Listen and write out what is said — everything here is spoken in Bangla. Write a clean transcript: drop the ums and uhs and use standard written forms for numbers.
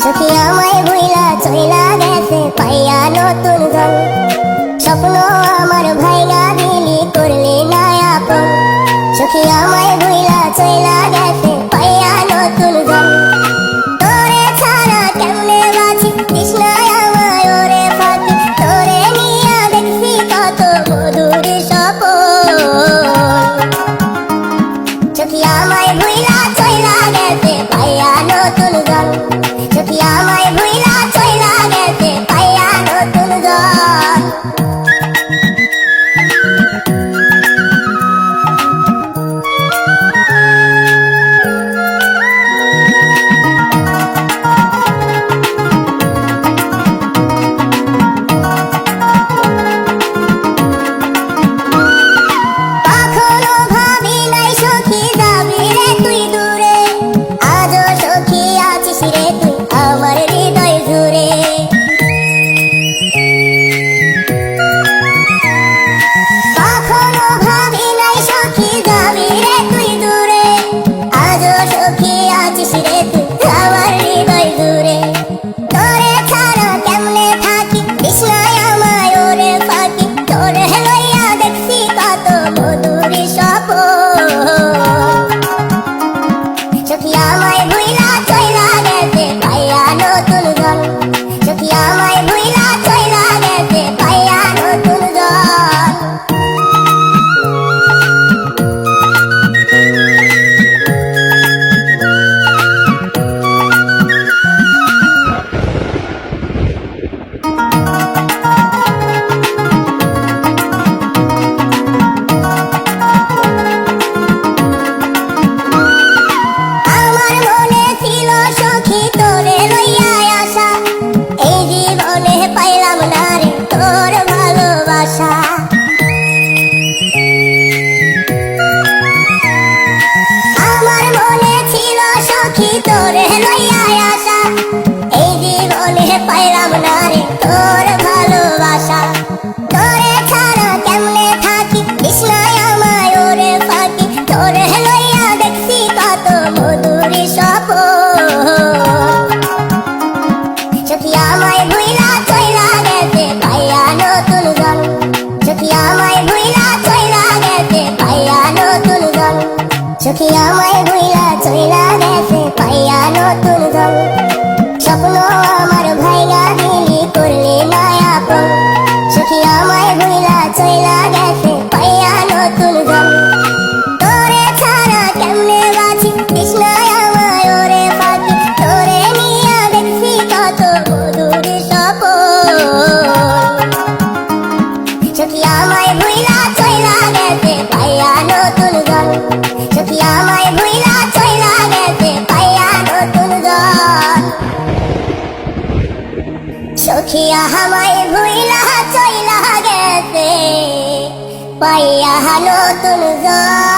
সখী আমায় ভুইলা চইলা গেছে পাইয়া নতুন জন। স্বপ্ন আমার ভাইয়া দিলি করলি না আপন। সখী আমায় ভুইলা চইলা গেছে পাইয়া নতুন জন। তোরে ছাড়া কেমনে বাঁচি তৃষ্ণায় আমায় ওরে ফাঁকি। তোরে নিয়া দেখছি কত মধুর স্বপন। সখী আমায় ভুইলা চইলা গেছে পাইয়া নতুন জন। সখী আমায় ভুইলা চইলা গেছে পাইয়া নতুন জন। কখনো ভাবি নাই সখী যাবি রে তুই দূরে। আজও সখী আছিস রে তুই আমার হৃদয় জুড়ে। কখনো ভাবি নাই সখী যাবি রে তুই দূরে। আজও সখী আছিস রে তুই আমার হৃদয় জুড়ে। তোরে ছাড়া কেমনে থাকি তৃষ্ণায় আমায় ওরে ফাঁকি। তোরে লইয়া দেখছি কত মধুর স্বপন। সখী আমায় ভুইলা চইলা গেছে পাইয়া নতুন জন। সখী আমায় ভুইলা চইলা গেছে পাইয়া নতুন জন। আমার মনে ছিল সখী তোরে লইয়া আশা। এই জীবনে পাইলাম না রে তোর ভালোবাসা। আমার মনে ছিল সখী তোরে লইয়া আশা। এই জীবনে পাইলাম না রে তোর ভালোবাসা। তোরে ছাড়া কেমনে থাকি তৃষ্ণায় আমায় ওরে ফাঁকি। তোরে লইয়া দেখছি কত মধুর স্বপন। সখী আমায় ভুইলা চইলা গেছে পাইয়া নতুন জন। সখী আমায় ভুইলা চইলা গেছে পাইয়া নতুন জন। সখী আমায় ভুইলা চইলা গেছে পাইয়া নতুন জন। স্বপ্ন আমার ভাইয়া দিলি করলি না আপন। সখী আমায় ভুইলা চইলা গেছে পাইয়া নতুন জন। তোরে ছাড়া কেমনে বাঁচি তৃষ্ণায় আমায় ওরে ফাঁকি। তোরে নিয়া দেখছি কত মধুর স্বপন। সখী আমায় ভুইলা চইলা গেছে পাইয়া নতুন জন। সখী আমায় ভুইলা চইলা গেছে পাইয়া নতুন জন। সখী আমায় ভুইলা চইলা গেছে পাইয়া নতুন জন।